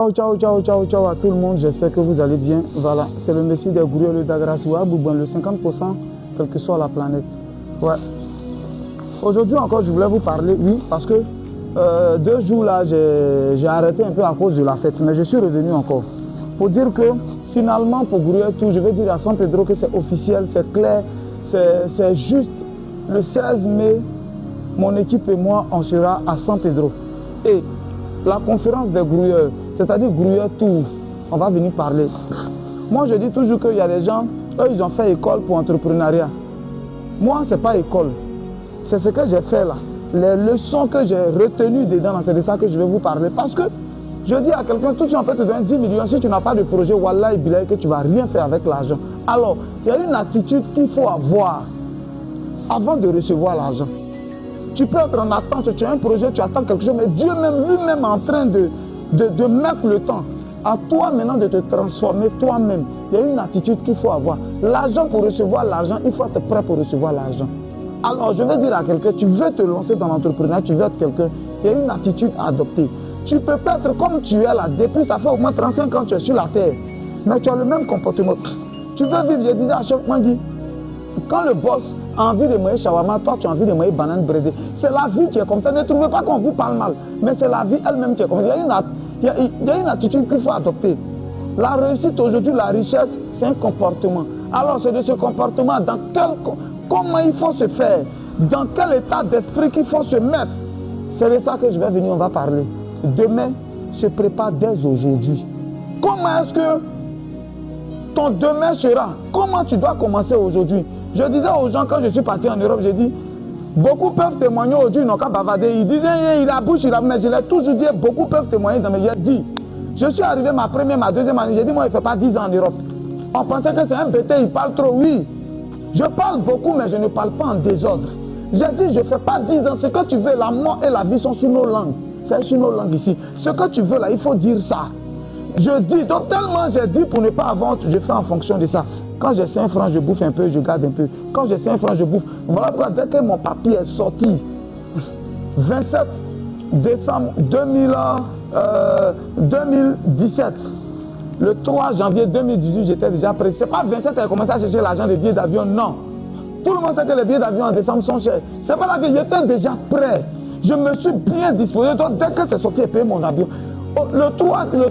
Ciao, ciao, ciao, ciao, ciao à tout le monde, j'espère que vous allez bien. Voilà, c'est le Messie des Gourieux, le Dagrassoua, Boubouin, le 50%, quelle que soit la planète. Ouais. Aujourd'hui encore, je voulais vous parler, oui, parce que 2 jours là, j'ai arrêté un peu à cause de la fête, mais je suis revenu encore. Pour dire que finalement, pour Gourieux tout, je veux dire à San Pedro que c'est officiel, c'est clair, c'est juste le 16 mai, mon équipe et moi, on sera à San Pedro. Et la conférence des Grouilleurs, c'est-à-dire Grouilleurs Tour, on va venir parler. Moi, je dis toujours qu'il y a des gens, eux, ils ont fait école pour entrepreneuriat. Moi, ce n'est pas école. C'est ce que j'ai fait là. Les leçons que j'ai retenues dedans, c'est de ça que je vais vous parler. Parce que je dis à quelqu'un, tout de suite, on peut te donner 10 millions. Si tu n'as pas de projet, Wallah, il que tu ne vas rien faire avec l'argent. Alors, il y a une attitude qu'il faut avoir avant de recevoir l'argent. Tu peux être en attente, tu as un projet, tu attends quelque chose, mais Dieu même lui-même est en train de mettre le temps. À toi maintenant de te transformer toi-même. Il y a une attitude qu'il faut avoir. L'argent, pour recevoir l'argent, il faut être prêt pour recevoir l'argent. Alors je vais dire à quelqu'un, tu veux te lancer dans l'entrepreneuriat, tu veux être quelqu'un, il y a une attitude à adopter. Tu peux pas être comme tu es là, depuis ça fait au moins 35 ans que tu es sur la terre. Mais tu as le même comportement. Tu veux vivre, je disais à chaque fois, quand le boss a envie de manger shawarma, toi tu as envie de manger banane braisée. C'est la vie qui est comme ça. Ne trouvez pas qu'on vous parle mal, mais c'est la vie elle-même qui est comme ça. Il y a une attitude qu'il faut adopter. La réussite aujourd'hui, la richesse, c'est un comportement. Alors c'est de ce comportement, comment il faut se faire, dans quel état d'esprit qu'il faut se mettre. C'est de ça que je vais venir, on va parler. Demain se prépare dès aujourd'hui. Comment est-ce que ton demain sera? Comment tu dois commencer aujourd'hui? Je disais aux gens, quand je suis parti en Europe, j'ai dit, beaucoup peuvent témoigner aujourd'hui, ils n'ont qu'à bavarder. Ils disaient, il a bouche, il a... Mais je l'ai toujours dit, beaucoup peuvent témoigner dans mes... J'ai dit, je suis arrivé ma première, ma deuxième année, j'ai dit, moi, il ne fait pas 10 ans en Europe. On pensait que c'est un bêté, il parle trop, oui. Je parle beaucoup, mais je ne parle pas en désordre. J'ai dit, je ne fais pas 10 ans. Ce que tu veux, la mort et la vie sont sur nos langues. C'est sur nos langues ici. Ce que tu veux là, il faut dire ça. Je dis, donc tellement j'ai dit pour ne pas avoir, je fais en fonction de ça. Quand j'ai 5 francs, je bouffe un peu, je garde un peu. Quand j'ai 5 francs, je bouffe. Voilà pourquoi dès que mon papier est sorti, 27 décembre 2017, le 3 janvier 2018, j'étais déjà prêt. C'est pas 27 que j'ai commencé à chercher l'argent des billets d'avion, non. Tout le monde sait que les billets d'avion en décembre sont chers. C'est pas là que j'étais déjà prêt. Je me suis bien disposé. Donc dès que c'est sorti, j'ai payé mon avion. Le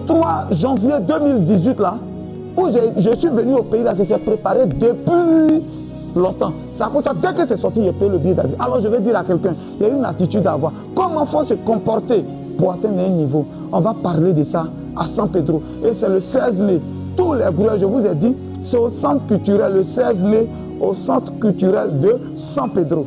3 janvier 2018, là, où je suis venu au pays, là, ça s'est préparé depuis longtemps. C'est à cause de ça, dès que c'est sorti, j'ai payé le billet d'avion. Alors je vais dire à quelqu'un, il y a une attitude à avoir. Comment il faut se comporter pour atteindre un niveau? On va parler de ça à San Pedro. Et c'est le 16 mai. Tous les groupes, je vous ai dit, c'est au centre culturel, le 16 mai, au centre culturel de San Pedro.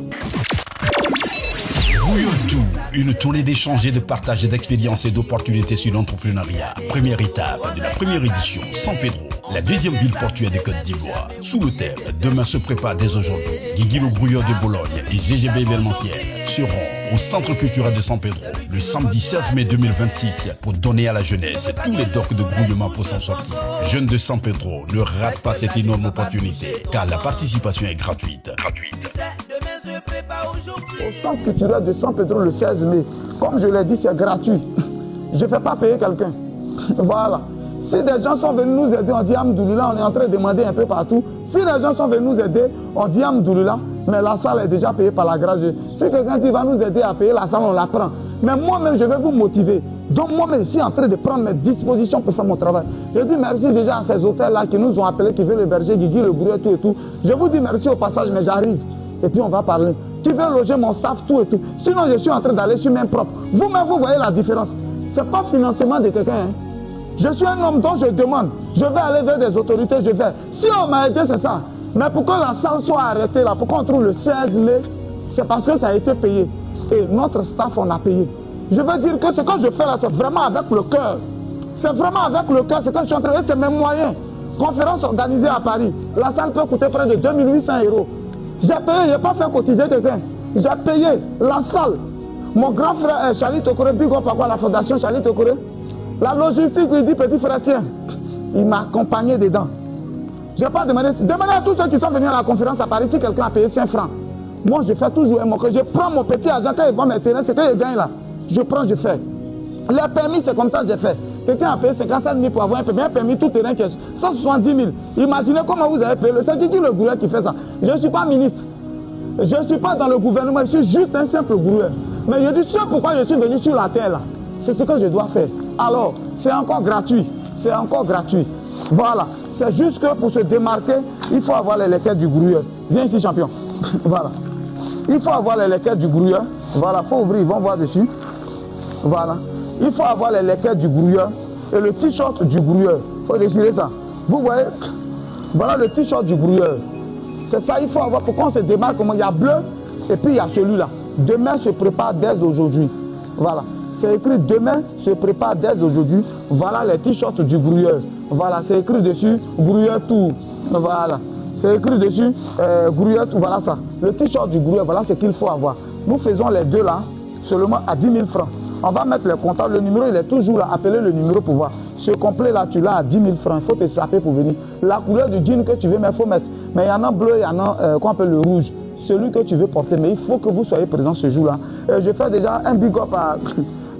Une tournée d'échanges et de partage d'expériences et d'opportunités sur l'entrepreneuriat. Première étape de la première édition, San Pedro, la deuxième ville portuaire de Côte d'Ivoire. Sous le thème, demain se prépare dès aujourd'hui. Guigui le Grouilleur de Bologne et GGB événementiel seront au centre culturel de San Pedro le samedi 16 mai 2026 pour donner à la jeunesse tous les docs de grouillement pour s'en sortir. Jeunes de San Pedro, ne rate pas cette énorme opportunité car la participation est gratuite. Au centre culturel de San Pedro le 16 mai, comme je l'ai dit, c'est gratuit. Je ne fais pas payer quelqu'un. Voilà. Si des gens sont venus nous aider, on dit Amdoulilah, on est en train de demander un peu partout. Si les gens sont venus nous aider, on dit Amdoulilah, mais la salle est déjà payée par la grâce de Dieu. Si quelqu'un dit va nous aider à payer la salle, on la prend. Mais moi-même, je vais vous motiver. Donc moi-même, je suis en train de prendre mes dispositions pour faire mon travail. Je dis merci déjà à ces hôtels-là qui nous ont appelés, qui veulent héberger Guigui, le Grouilleur, tout et tout. Je vous dis merci au passage, mais j'arrive. Et puis on va parler. Tu veux loger mon staff, tout et tout. Sinon, je suis en train d'aller sur main propre. Vous-même, vous voyez la différence. Ce n'est pas financement de quelqu'un. Hein. Je suis un homme dont je demande. Je vais aller vers des autorités, je vais. Si on m'a aidé, c'est ça. Mais pour que la salle soit arrêtée, là, pour qu'on trouve le 16 mai, c'est parce que ça a été payé. Et notre staff, on a payé. Je veux dire que ce que je fais là, c'est vraiment avec le cœur. C'est vraiment avec le cœur. C'est que je suis en train de... C'est mes moyens. Conférence organisée à Paris. La salle peut coûter près de 2800 €. J'ai payé, je n'ai pas fait cotiser quelqu'un. J'ai payé la salle. Mon grand frère Charlie Tokore, big up à quoi la fondation Charlie Tokore. La logistique lui dit petit frère, tiens, il m'a accompagné dedans. Je n'ai pas demandé. Demandez à tous ceux qui sont venus à la conférence à Paris si quelqu'un a payé 5 francs. Moi, je fais toujours un mot. Je prends mon petit argent quand ils vont me tenir, c'est que je gagne là. Je prends, je fais. Les permis, c'est comme ça que j'ai fait. Quelqu'un a payé 55 000 pour avoir un permis tout terrain qui est 170 000. Imaginez comment vous avez payé. C'est qui le gourou qui fait ça? Je ne suis pas ministre. Je ne suis pas dans le gouvernement. Je suis juste un simple gourou. Mais je dis ce pourquoi je suis venu sur la terre là. C'est ce que je dois faire. Alors, c'est encore gratuit. C'est encore gratuit. Voilà. C'est juste que pour se démarquer, il faut avoir les lequettes du gourou. Viens ici, champion. Voilà. Il faut avoir les lequettes du gourou. Voilà, il faut ouvrir, ils vont voir dessus. Voilà. Il faut avoir les lequettes du grouilleur et le t-shirt du grouilleur. Il faut déchirer ça. Vous voyez? Voilà le t-shirt du grouilleur. C'est ça, il faut avoir. Pourquoi on se démarque? Il y a bleu et puis il y a celui-là. Demain se prépare dès aujourd'hui. Voilà. C'est écrit demain se prépare dès aujourd'hui. Voilà les t-shirts du grouilleur. Voilà, c'est écrit dessus grouilleur tout. Voilà. C'est écrit dessus grouilleur tout. Voilà ça. Le t-shirt du grouilleur, voilà ce qu'il faut avoir. Nous faisons les deux là, seulement à 10 000 francs. On va mettre les contacts. Le numéro, il est toujours là. Appelez le numéro pour voir. Ce complet là, tu l'as à 10 000 francs. Il faut te saper pour venir. La couleur du jean que tu veux, mais il faut mettre. Mais il y en a bleu, il y en a qu'on appelle le rouge. Celui que tu veux porter. Mais il faut que vous soyez présent ce jour-là. Je fais déjà un big up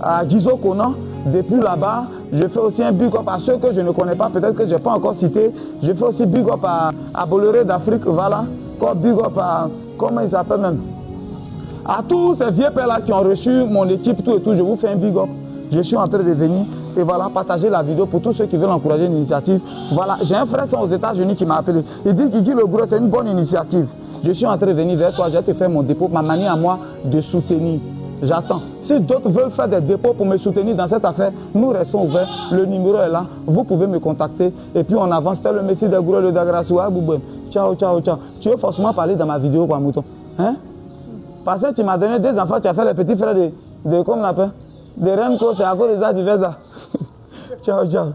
à Gizo Conan. Depuis là-bas, je fais aussi un big up à ceux que je ne connais pas. Peut-être que je n'ai pas encore cité. Je fais aussi big up à Bolloré d'Afrique. Voilà. Comme big up à. Comment il s'appelle même? À tous ces vieux pères là qui ont reçu mon équipe, tout et tout, je vous fais un big up. Je suis en train de venir et voilà, partager la vidéo pour tous ceux qui veulent encourager une initiative. Voilà, j'ai un frère aux États-Unis qui m'a appelé. Il dit Guigui le gros, c'est une bonne initiative. Je suis en train de venir vers toi, je vais te faire mon dépôt, ma manière à moi de soutenir. J'attends. Si d'autres veulent faire des dépôts pour me soutenir dans cette affaire, nous restons ouverts. Le numéro est là. Vous pouvez me contacter. Et puis on avance. C'était le Messie des Gourous de Dagrassoua. Ciao, ciao, ciao. Tu veux forcément parler dans ma vidéo, quoi, mouton? Hein? Parce que tu m'as donné des enfants, tu as fait les petits frères de comment on appelle? De Renko, c'est à cause de ça, tu fais ça. Ciao, ciao.